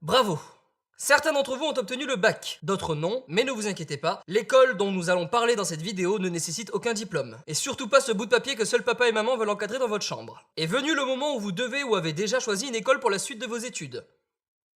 Bravo! Certains d'entre vous ont obtenu le bac, d'autres non, mais ne vous inquiétez pas, l'école dont nous allons parler dans cette vidéo ne nécessite aucun diplôme. Et surtout pas ce bout de papier que seul papa et maman veulent encadrer dans votre chambre. Est venu le moment où vous devez ou avez déjà choisi une école pour la suite de vos études.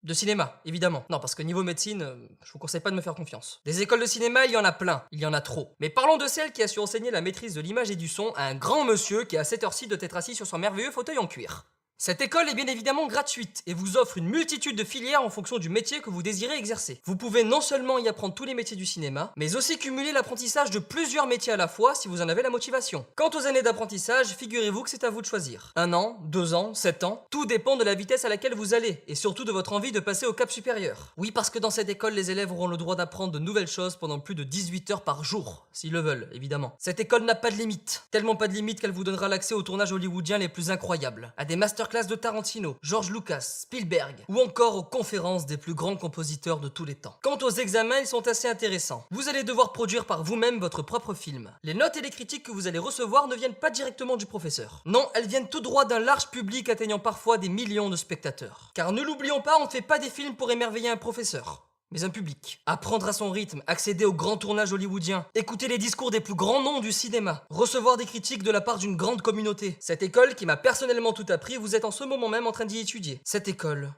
De cinéma, évidemment. Non, parce que niveau médecine, je vous conseille pas de me faire confiance. Des écoles de cinéma, il y en a plein, il y en a trop. Mais parlons de celle qui a su enseigner la maîtrise de l'image et du son à un grand monsieur qui a cette heure-ci de être assis sur son merveilleux fauteuil en cuir. Cette école est bien évidemment gratuite et vous offre une multitude de filières en fonction du métier que vous désirez exercer. Vous pouvez non seulement y apprendre tous les métiers du cinéma, mais aussi cumuler l'apprentissage de plusieurs métiers à la fois si vous en avez la motivation. Quant aux années d'apprentissage, figurez-vous que c'est à vous de choisir. 1 an, 2 ans, 7 ans, tout dépend de la vitesse à laquelle vous allez et surtout de votre envie de passer au cap supérieur. Oui, parce que dans cette école, les élèves auront le droit d'apprendre de nouvelles choses pendant plus de 18 heures par jour, s'ils le veulent, évidemment. Cette école n'a pas de limite, tellement pas de limite qu'elle vous donnera l'accès aux tournages hollywoodiens les plus incroyables, à des masterclass de Tarantino, George Lucas, Spielberg, ou encore aux conférences des plus grands compositeurs de tous les temps. Quant aux examens, ils sont assez intéressants. Vous allez devoir produire par vous-même votre propre film. Les notes et les critiques que vous allez recevoir ne viennent pas directement du professeur. Non, elles viennent tout droit d'un large public atteignant parfois des millions de spectateurs. Car ne l'oublions pas, on ne fait pas des films pour émerveiller un professeur, mais un public. Apprendre à son rythme, accéder aux grands tournages hollywoodiens, écouter les discours des plus grands noms du cinéma, recevoir des critiques de la part d'une grande communauté. Cette école qui m'a personnellement tout appris, vous êtes en ce moment même en train d'y étudier. Cette école,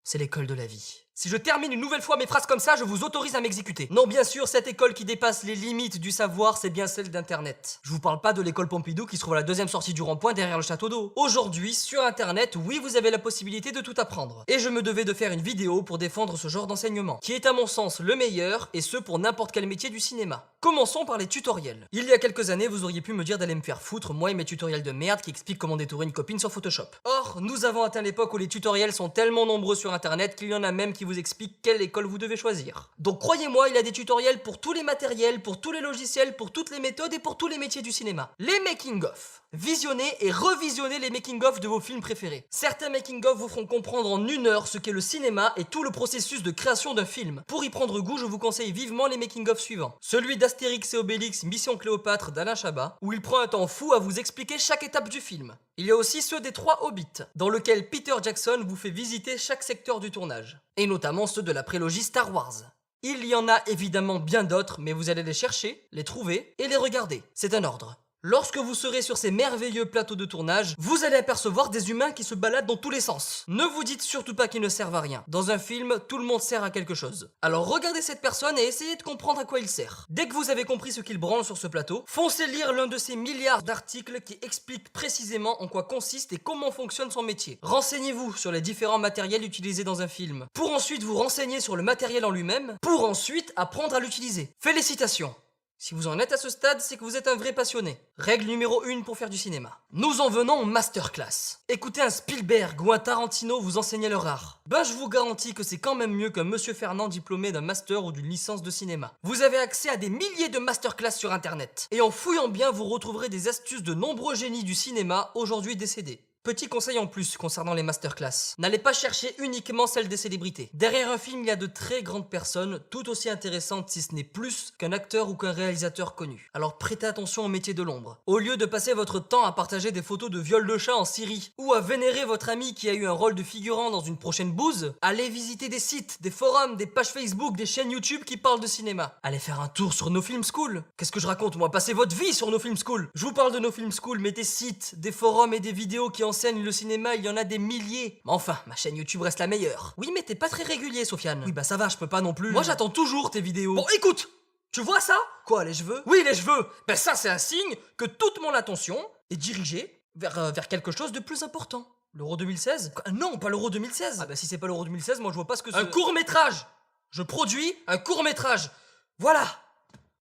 c'est l'école de la vie. Si je termine une nouvelle fois mes phrases comme ça, je vous autorise à m'exécuter. Non, bien sûr, cette école qui dépasse les limites du savoir, c'est bien celle d'Internet. Je vous parle pas de l'école Pompidou qui se trouve à la deuxième sortie du rond-point derrière le château d'eau. Aujourd'hui, sur Internet, oui, vous avez la possibilité de tout apprendre. Et je me devais de faire une vidéo pour défendre ce genre d'enseignement, qui est à mon sens le meilleur, et ce pour n'importe quel métier du cinéma. Commençons par les tutoriels. Il y a quelques années, vous auriez pu me dire d'aller me faire foutre, moi et mes tutoriels de merde qui expliquent comment détourer une copine sur Photoshop. Or, nous avons atteint l'époque où les tutoriels sont tellement nombreux sur Internet qu'il y en a même qui vous expliquent quelle école vous devez choisir. Donc croyez-moi, il y a des tutoriels pour tous les matériels, pour tous les logiciels, pour toutes les méthodes et pour tous les métiers du cinéma. Les making-of. Visionnez et revisionnez les making-of de vos films préférés. Certains making-of vous feront comprendre en 1 heure ce qu'est le cinéma et tout le processus de création d'un film. Pour y prendre goût, je vous conseille vivement les making-of suivants. Celui d'Astérix et Obélix Mission Cléopâtre d'Alain Chabat, où il prend un temps fou à vous expliquer chaque étape du film. Il y a aussi ceux des 3 Hobbits, dans lequel Peter Jackson vous fait visiter chaque secteur du tournage. Et notamment ceux de la prélogie Star Wars. Il y en a évidemment bien d'autres, mais vous allez les chercher, les trouver et les regarder. C'est un ordre. Lorsque vous serez sur ces merveilleux plateaux de tournage, vous allez apercevoir des humains qui se baladent dans tous les sens. Ne vous dites surtout pas qu'ils ne servent à rien. Dans un film, tout le monde sert à quelque chose. Alors regardez cette personne et essayez de comprendre à quoi il sert. Dès que vous avez compris ce qu'il branle sur ce plateau, foncez lire l'un de ces milliards d'articles qui expliquent précisément en quoi consiste et comment fonctionne son métier. Renseignez-vous sur les différents matériels utilisés dans un film, pour ensuite vous renseigner sur le matériel en lui-même, pour ensuite apprendre à l'utiliser. Félicitations! Si vous en êtes à ce stade, c'est que vous êtes un vrai passionné. Règle numéro 1 pour faire du cinéma. Nous en venons aux masterclass. Écoutez un Spielberg ou un Tarantino vous enseigner leur art. Ben je vous garantis que c'est quand même mieux qu'un monsieur Fernand diplômé d'un master ou d'une licence de cinéma. Vous avez accès à des milliers de masterclass sur internet. Et en fouillant bien, vous retrouverez des astuces de nombreux génies du cinéma aujourd'hui décédés. Petit conseil en plus concernant les masterclass. N'allez pas chercher uniquement celles des célébrités. Derrière un film, il y a de très grandes personnes, tout aussi intéressantes si ce n'est plus qu'un acteur ou qu'un réalisateur connu. Alors prêtez attention au métier de l'ombre. Au lieu de passer votre temps à partager des photos de viol de chat en Syrie, ou à vénérer votre ami qui a eu un rôle de figurant dans une prochaine bouse, allez visiter des sites, des forums, des pages Facebook, des chaînes YouTube qui parlent de cinéma. Allez faire un tour sur No Film School. Qu'est-ce que je raconte moi? Passez votre vie sur No Film School. Je vous parle de No Film School, mais des sites, des forums et des vidéos qui enseignent le cinéma, il y en a des milliers. Mais enfin, ma chaîne YouTube reste la meilleure. Oui, mais t'es pas très régulier, Sofiane. Oui, bah ça va, je peux pas non plus. Moi, j'attends toujours tes vidéos. Bon, écoute, tu vois ça? Quoi, les cheveux? Oui, les cheveux. Ben ça, c'est un signe que toute mon attention est dirigée vers quelque chose de plus important. L'Euro 2016? Non, pas l'Euro 2016. Ah bah si c'est pas l'Euro 2016, moi je vois pas ce que c'est. Un court-métrage. Je produis un court-métrage. Voilà.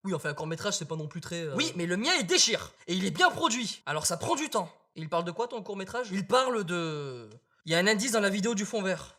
Oui, enfin, un court-métrage, c'est pas non plus très... Oui, mais le mien, il déchire. Et il est bien produit. Alors ça prend du temps. Et il parle de quoi, ton court-métrage? Il parle de... Il y a un indice dans la vidéo du fond vert.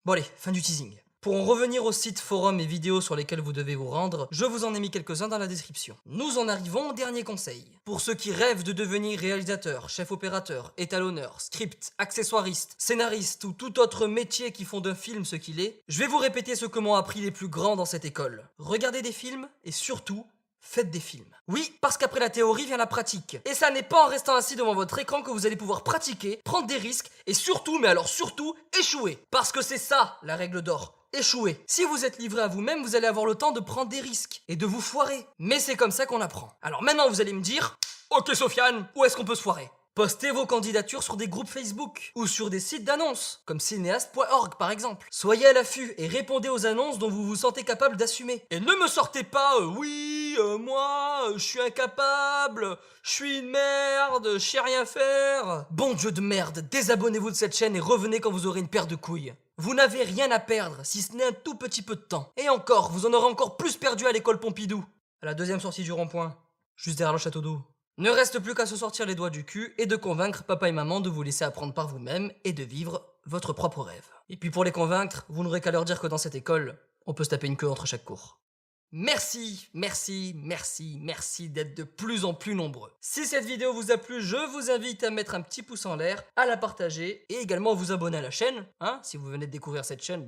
Bon allez, fin du teasing. Pour en revenir aux sites, forums et vidéos sur lesquels vous devez vous rendre, je vous en ai mis quelques-uns dans la description. Nous en arrivons au dernier conseil. Pour ceux qui rêvent de devenir réalisateur, chef opérateur, étalonneur, script, accessoiriste, scénariste ou tout autre métier qui font d'un film ce qu'il est, je vais vous répéter ce que m'ont appris les plus grands dans cette école. Regardez des films et surtout, Faites des films. Oui, parce qu'après la théorie vient la pratique. Et ça n'est pas en restant assis devant votre écran que vous allez pouvoir pratiquer, prendre des risques et surtout, mais alors surtout, échouer. Parce que c'est ça la règle d'or. Échouer. Si vous êtes livré à vous-même, vous allez avoir le temps de prendre des risques et de vous foirer. Mais c'est comme ça qu'on apprend. Alors maintenant, vous allez me dire, ok Sofiane, où est-ce qu'on peut se foirer ? Postez vos candidatures sur des groupes Facebook ou sur des sites d'annonces, comme cinéaste.org par exemple. Soyez à l'affût et répondez aux annonces dont vous vous sentez capable d'assumer. Et ne me sortez pas, moi, je suis incapable, je suis une merde, je sais rien faire. Bon Dieu de merde, désabonnez-vous de cette chaîne et revenez quand vous aurez une paire de couilles. Vous n'avez rien à perdre, si ce n'est un tout petit peu de temps. Et encore, vous en aurez encore plus perdu à l'école Pompidou. À la deuxième sortie du rond-point, juste derrière le château d'eau. Ne reste plus qu'à se sortir les doigts du cul et de convaincre papa et maman de vous laisser apprendre par vous-même et de vivre votre propre rêve. Et puis pour les convaincre, vous n'aurez qu'à leur dire que dans cette école, on peut se taper une queue entre chaque cours. Merci d'être de plus en plus nombreux. Si cette vidéo vous a plu, je vous invite à mettre un petit pouce en l'air, à la partager et également à vous abonner à la chaîne. Si vous venez de découvrir cette chaîne,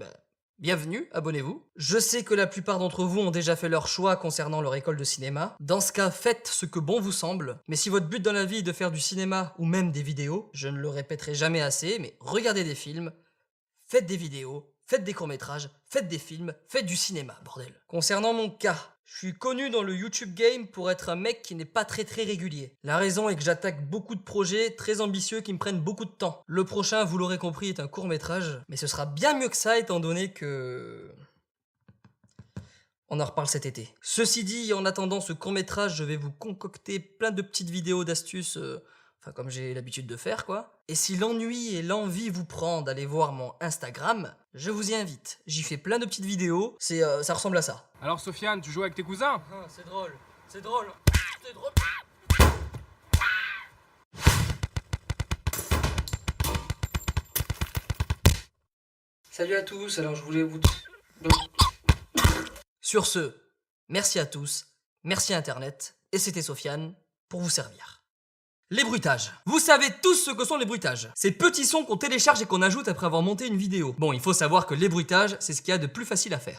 bienvenue, abonnez-vous. Je sais que la plupart d'entre vous ont déjà fait leur choix concernant leur école de cinéma. Dans ce cas, faites ce que bon vous semble. Mais si votre but dans la vie est de faire du cinéma ou même des vidéos, je ne le répéterai jamais assez, mais regardez des films, faites des vidéos, faites des courts-métrages, faites des films, faites du cinéma, bordel. Concernant mon cas, je suis connu dans le YouTube game pour être un mec qui n'est pas très régulier. La raison est que j'attaque beaucoup de projets très ambitieux qui me prennent beaucoup de temps. Le prochain, vous l'aurez compris, est un court-métrage, mais ce sera bien mieux que ça étant donné que... On en reparle cet été. Ceci dit, en attendant ce court-métrage, je vais vous concocter plein de petites vidéos d'astuces... comme j'ai l'habitude de faire, quoi. Et si l'ennui et l'envie vous prend d'aller voir mon Instagram, je vous y invite. J'y fais plein de petites vidéos, ça ressemble à ça. Alors Sofiane, tu joues avec tes cousins? C'est drôle, c'est drôle, c'est drôle. Salut à tous, alors je voulais vous... Sur ce, merci à tous, merci Internet, et c'était Sofiane, pour vous servir. Les bruitages. Vous savez tous ce que sont les bruitages. Ces petits sons qu'on télécharge et qu'on ajoute après avoir monté une vidéo. Bon, il faut savoir que les bruitages, c'est ce qu'il y a de plus facile à faire.